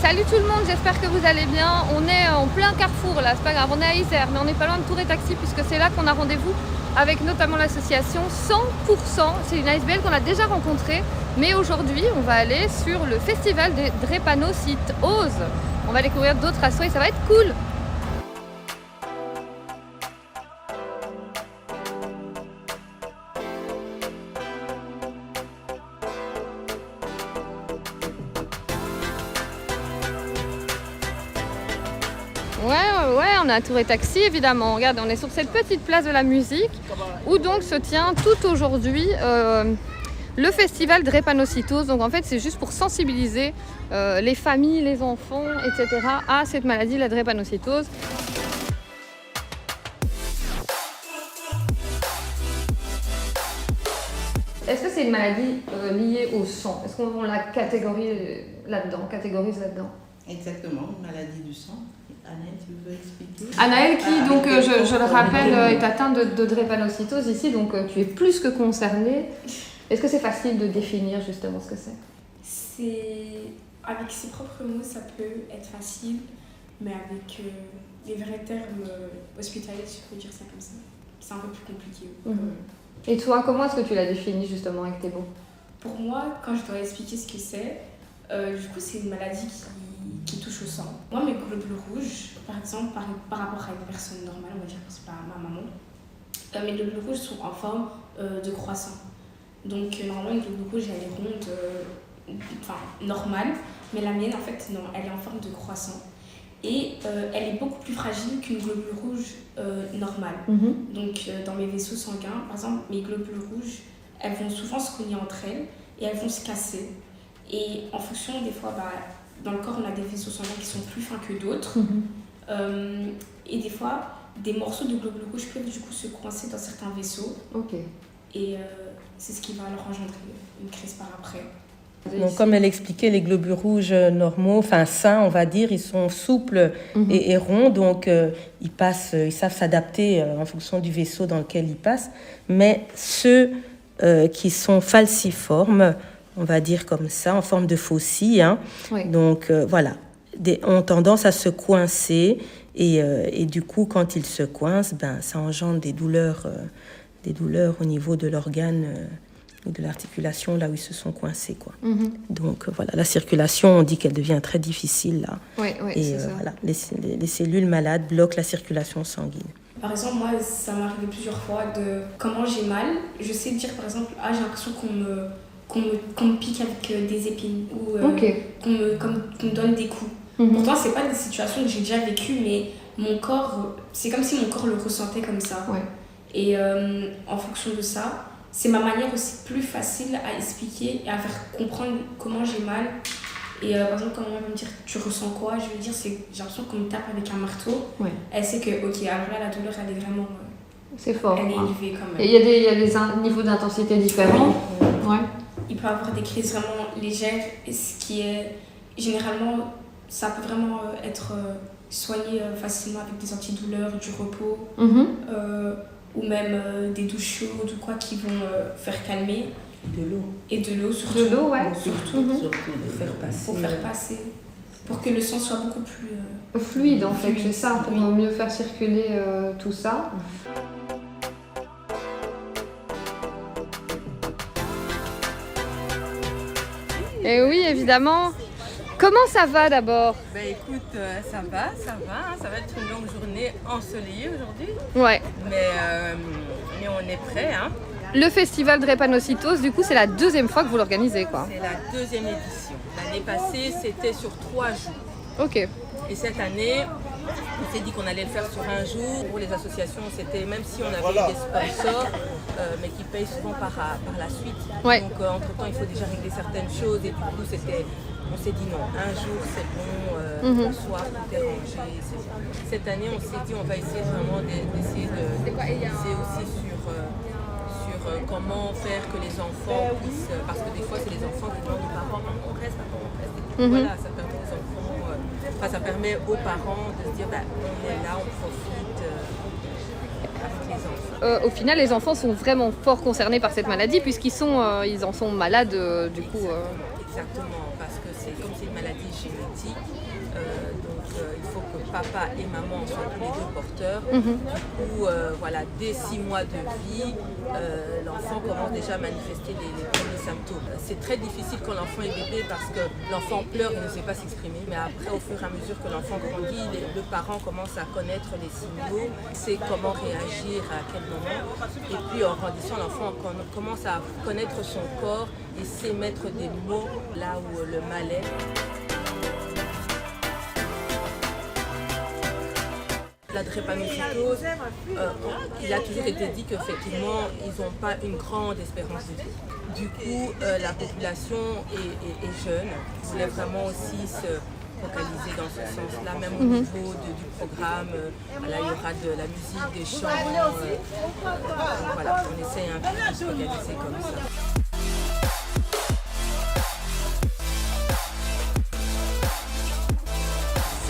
Salut tout le monde, j'espère que vous allez bien. On est en plein carrefour là, c'est pas grave, on est à Isère, mais on n'est pas loin de Tour et Taxi puisque c'est là qu'on a rendez-vous avec notamment l'association 100%. C'est une ASBL qu'on a déjà rencontrée, mais aujourd'hui on va aller sur le festival des Drépanocytoses. On va découvrir d'autres assos et ça va être cool. Ouais, on est à Tour et Taxi évidemment. Regarde, on est sur cette petite place de la musique où donc se tient tout aujourd'hui le festival Drépanocytose. Donc en fait, c'est juste pour sensibiliser les familles, les enfants, etc. à cette maladie, la drépanocytose. Est-ce que c'est une maladie liée au sang? Est-ce qu'on la catégorise là-dedans? Exactement, une maladie du sang. Anaëlle, tu veux expliquer? Anaëlle qui, donc, je le rappelle, est atteinte de drépanocytose ici, donc tu es plus que concernée. Est-ce que c'est facile de définir justement ce que c'est? Avec ses propres mots, ça peut être facile, mais avec les vrais termes hospitaliers, si je peux dire ça comme ça, c'est un peu plus compliqué. Et toi, comment est-ce que tu l'as définie justement avec tes mots? Pour moi, quand je dois expliquer ce que c'est, du coup, c'est une maladie qui touche au sang. Moi, mes globules rouges, par exemple, par rapport à une personne normale, on va dire que c'est pas ma maman, mes globules rouges sont en forme de croissant. Donc, normalement, une globule rouge, elle est ronde, normale, mais la mienne, en fait, non, elle est en forme de croissant. Et elle est beaucoup plus fragile qu'une globule rouge normale. Donc, dans mes vaisseaux sanguins, par exemple, mes globules rouges, elles vont souvent se cogner entre elles et elles vont se casser. Et en fonction, des fois, dans le corps, on a des vaisseaux sanguins qui sont plus fins que d'autres. Et des fois, des morceaux de globules rouges peuvent du coup se coincer dans certains vaisseaux. Et c'est ce qui va leur engendrer une crise par après. Donc, comme elle expliquait, les globules rouges normaux, enfin sains, on va dire, ils sont souples et ronds, donc ils savent s'adapter en fonction du vaisseau dans lequel ils passent. Mais ceux qui sont falciformes, on va dire comme ça, en forme de faucille, donc voilà, ont tendance à se coincer et du coup, quand ils se coincent, ça engendre des douleurs au niveau de l'organe ou de l'articulation là où ils se sont coincés, quoi. Donc voilà, la circulation, on dit qu'elle devient très difficile là. Et voilà, les cellules malades bloquent la circulation sanguine. Par exemple, moi, ça m'est arrivé plusieurs fois de comment j'ai mal. Je sais dire par exemple, j'ai l'impression qu'on me pique avec des épines ou qu'on me donne des coups. Pourtant, c'est pas des situations que j'ai déjà vécues, mais mon corps, c'est comme si mon corps le ressentait comme ça. Et en fonction de ça, c'est ma manière aussi plus facile à expliquer et à faire comprendre comment j'ai mal. Et par exemple, quand on va me dire tu ressens quoi, je veux dire, j'ai l'impression qu'on me tape avec un marteau. Elle sait que, ok, alors là, la douleur, elle est vraiment. C'est fort. Elle est élevée quand même. Et il y a des niveaux d'intensité différents. Il peut y avoir des crises vraiment légères, et ce qui est généralement, ça peut vraiment être soigné facilement avec des antidouleurs, du repos, ou même des douches chaudes ou quoi qui vont faire calmer. De l'eau. Et de l'eau surtout. De l'eau, Surtout pour faire passer. Pour que le sang soit beaucoup plus fluide en fait, c'est ça, pour mieux faire circuler tout ça. Et oui, évidemment. Comment ça va d'abord? Écoute, ça va, ça va être une longue journée ensoleillée aujourd'hui. Mais on est prêt, Le festival Drépanocytose, du coup, c'est la deuxième fois que vous l'organisez, quoi. C'est la deuxième édition. L'année passée, c'était sur 3 jours. Et cette année, on s'est dit qu'on allait le faire sur un jour. Pour les associations, c'était, même si on avait des sponsors, mais qui payent souvent par la suite. Donc, entre-temps, il faut déjà régler certaines choses. Et du coup, on s'est dit non, un jour c'est bon, le soir tout est rangé. Cette année, on s'est dit on va essayer vraiment d'essayer aussi sur comment faire que les enfants puissent, parce que des fois c'est les enfants qui demandent aux parents on reste, et voilà, ça permet aux enfants, ça permet aux parents de se dire on est là, on profite avec les enfants. Au final, les enfants sont vraiment fort concernés par cette maladie puisqu'ils ils en sont malades du coup. Exactement, parce que comme c'est une maladie génétique, il faut que papa et maman soient tous les deux porteurs. Du coup, dès 6 mois de vie, l'enfant commence déjà à manifester les premiers symptômes. C'est très difficile quand l'enfant est bébé parce que l'enfant pleure et ne sait pas s'exprimer. Mais après, au fur et à mesure que l'enfant grandit, le parent commence à connaître les signaux, sait comment réagir à quel moment. Et puis en grandissant, l'enfant commence à connaître son corps et sait mettre des mots là où le mal est. La drépanocytose, il a toujours été dit qu'effectivement, ils n'ont pas une grande espérance de vie. Du coup, la population est jeune. Ils voulaient vraiment aussi se focaliser dans ce sens-là, même au niveau du programme. Il y aura de la musique, des chants. On essaie un peu de se focaliser comme ça.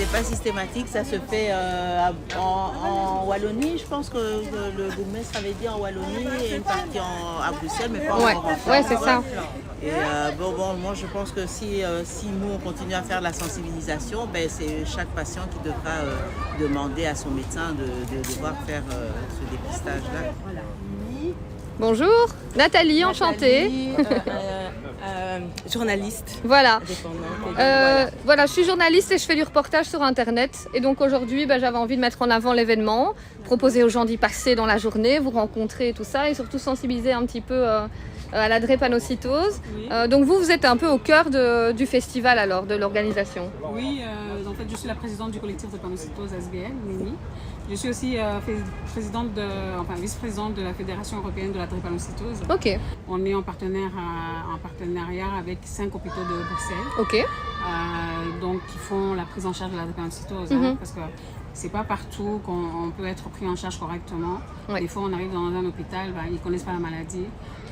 C'est pas systématique, ça se fait en Wallonie. Je pense que le bourgmestre avait dit en Wallonie et une partie à Bruxelles, mais pas en France. Ouais, c'est ça. Et moi je pense que si nous on continue à faire la sensibilisation, c'est chaque patient qui devra demander à son médecin de devoir faire ce dépistage-là. Voilà. Bonjour, Nathalie, enchantée. Journaliste. Voilà. Je suis journaliste et je fais du reportage sur Internet. Et donc aujourd'hui, j'avais envie de mettre en avant l'événement, proposer aux gens d'y passer dans la journée, vous rencontrer et tout ça, et surtout sensibiliser un petit peu à la drépanocytose. Oui. Donc vous êtes un peu au cœur du festival alors, de l'organisation. Oui, en fait je suis la présidente du collectif drépanocytose SBL, Mimi. Je suis aussi vice-présidente de la Fédération européenne de la drépanocytose. Ok. On est en partenariat avec 5 hôpitaux de Bruxelles. Ok. Donc qui font la prise en charge de la drépanocytose, parce que c'est pas partout qu'on peut être pris en charge correctement. Ouais. Des fois on arrive dans un hôpital, ils connaissent pas la maladie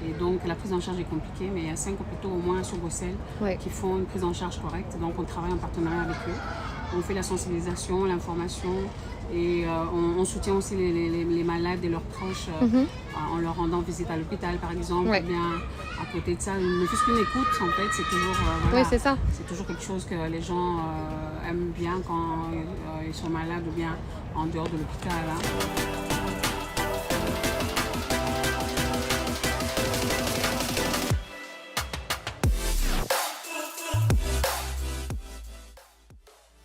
et donc la prise en charge est compliquée, mais il y a 5 hôpitaux au moins sur Bruxelles qui font une prise en charge correcte. Donc on travaille en partenariat avec eux. On fait la sensibilisation, l'information. Et on soutient aussi les malades et leurs proches en leur rendant visite à l'hôpital par exemple. Ouais. Bien, à côté de ça, ne fût-ce qu'une écoute en fait, c'est toujours, c'est ça. C'est toujours quelque chose que les gens aiment bien quand ils sont malades ou bien en dehors de l'hôpital.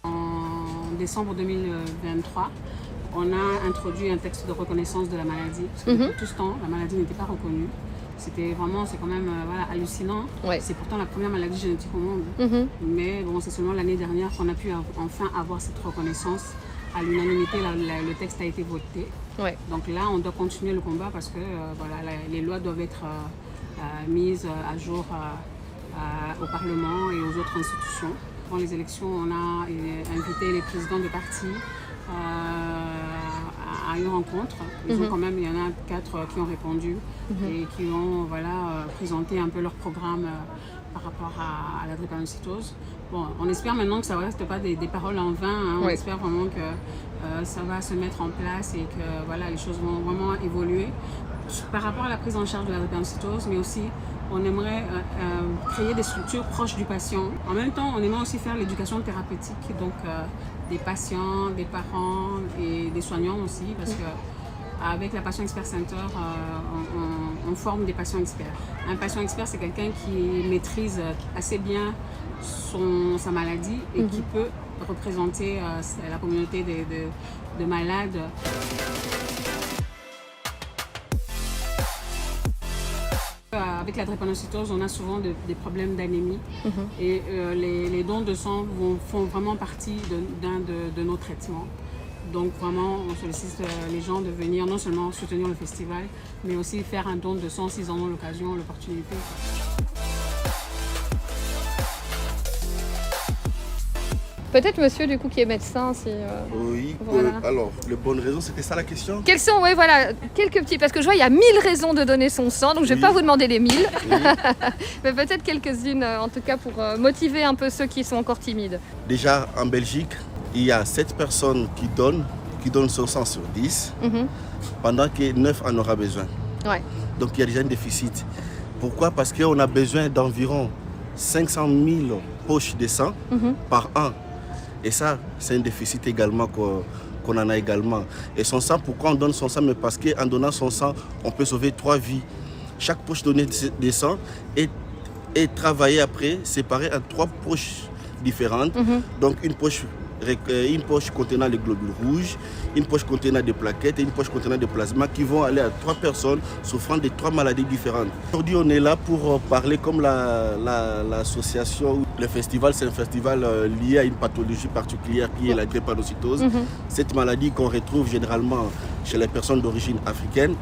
En décembre 2023, on a introduit un texte de reconnaissance de la maladie. Parce que depuis tout ce temps, la maladie n'était pas reconnue. C'est quand même hallucinant. Ouais. C'est pourtant la première maladie génétique au monde. Mais c'est seulement l'année dernière qu'on a pu enfin avoir cette reconnaissance. À l'unanimité, le texte a été voté. Ouais. Donc là, on doit continuer le combat parce que les lois doivent être mises à jour au Parlement et aux autres institutions. Avant les élections, on a invité les présidents de partis à une rencontre. Il y en a 4 qui ont répondu et qui ont présenté un peu leur programme par rapport à la drépanocytose. On espère maintenant que ça ne reste pas des paroles en vain. On espère vraiment que ça va se mettre en place et que les choses vont vraiment évoluer par rapport à la prise en charge de la drépanocytose, mais aussi on aimerait créer des structures proches du patient. En même temps, on aimerait aussi faire l'éducation thérapeutique, donc des patients, des parents et des soignants aussi, parce qu'avec la Patient Expert Center, on forme des patients experts. Un patient expert, c'est quelqu'un qui maîtrise assez bien sa maladie et qui peut représenter la communauté de malades. Avec la drépanocytose, on a souvent des problèmes d'anémie et les dons de sang font vraiment partie de nos traitements. Donc vraiment, on sollicite les gens de venir non seulement soutenir le festival, mais aussi faire un don de sang s'ils en ont l'occasion, l'opportunité. Peut-être monsieur du coup qui est médecin si... Oui, alors les bonnes raisons, c'était ça la question? Quelles sont, quelques petits, parce que je vois il y a 1000 raisons de donner son sang, donc je ne vais pas vous demander les 1000, mais peut-être quelques-unes en tout cas pour motiver un peu ceux qui sont encore timides. Déjà en Belgique, il y a 7 personnes qui donnent son sang sur 10, pendant que 9 en aura besoin. Ouais. Donc il y a déjà un déficit. Pourquoi? Parce qu'on a besoin d'environ 500 000 poches de sang par an. Et ça, c'est un déficit également qu'on en a également. Et son sang, pourquoi on donne son sang? Mais parce qu'en donnant son sang, on peut sauver 3 vies. Chaque poche donnée de sang est travaillée après, séparée en 3 poches différentes. Donc une poche contenant les globules rouges, une poche contenant des plaquettes et une poche contenant des plasmas qui vont aller à 3 personnes souffrant de 3 maladies différentes. Aujourd'hui, on est là pour parler comme l'association. Le festival, c'est un festival lié à une pathologie particulière qui est la drépanocytose. Cette maladie qu'on retrouve généralement chez les personnes d'origine africaine,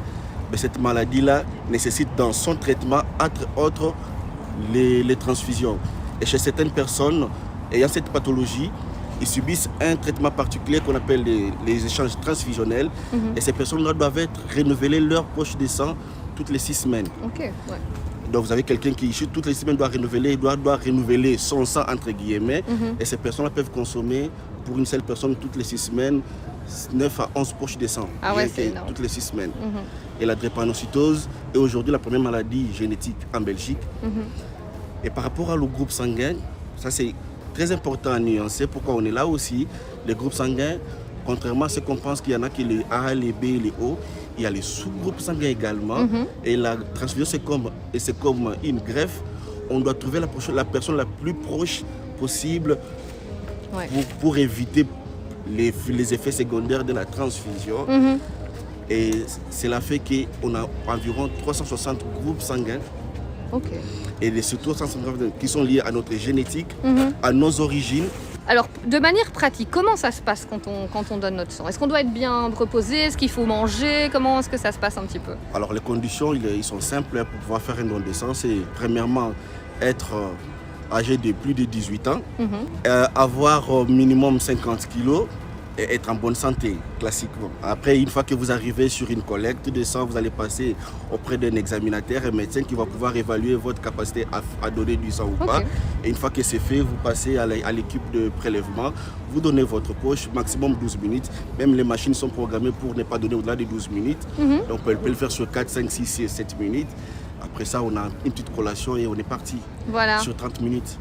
mais cette maladie-là nécessite dans son traitement, entre autres, les transfusions. Et chez certaines personnes ayant cette pathologie, ils subissent un traitement particulier qu'on appelle les échanges transfusionnels. Et ces personnes-là doivent être renouvelées leur poche de sang toutes les 6 semaines. Donc vous avez quelqu'un qui toutes les semaines doit renouveler son sang entre guillemets. Et ces personnes-là peuvent consommer pour une seule personne toutes les 6 semaines 9 à 11 poches de sang. C'est énorme. Toutes les 6 semaines. Et la drépanocytose est aujourd'hui la première maladie génétique en Belgique. Et par rapport au groupe sanguin, ça c'est très important à nuancer. Pourquoi on est là aussi? Les groupes sanguins, contrairement à ce qu'on pense qu'il y en a qui les A, les B, les O, il y a les sous-groupes sanguins également. Et la transfusion, c'est comme une greffe. On doit trouver la personne la plus proche possible pour éviter les effets secondaires de la transfusion. Et cela fait qu'on a environ 360 groupes sanguins. Et les 350 qui sont liés à notre génétique, à nos origines. Alors, de manière pratique, comment ça se passe quand on donne notre sang? Est-ce qu'on doit être bien reposé? Est-ce qu'il faut manger? Comment est-ce que ça se passe un petit peu? Alors, les conditions, ils sont simples pour pouvoir faire un don de sang. C'est premièrement être âgé de plus de 18 ans, avoir au minimum 50 kilos, et être en bonne santé, classiquement. Après, une fois que vous arrivez sur une collecte de sang, vous allez passer auprès d'un examinateur, un médecin qui va pouvoir évaluer votre capacité à donner du sang ou pas. Et une fois que c'est fait, vous passez à l'équipe de prélèvement, vous donnez votre poche, maximum 12 minutes. Même les machines sont programmées pour ne pas donner au-delà de 12 minutes. Donc, on peut le faire sur 4, 5, 6, 7 minutes. Après ça, on a une petite collation et on est parti sur 30 minutes.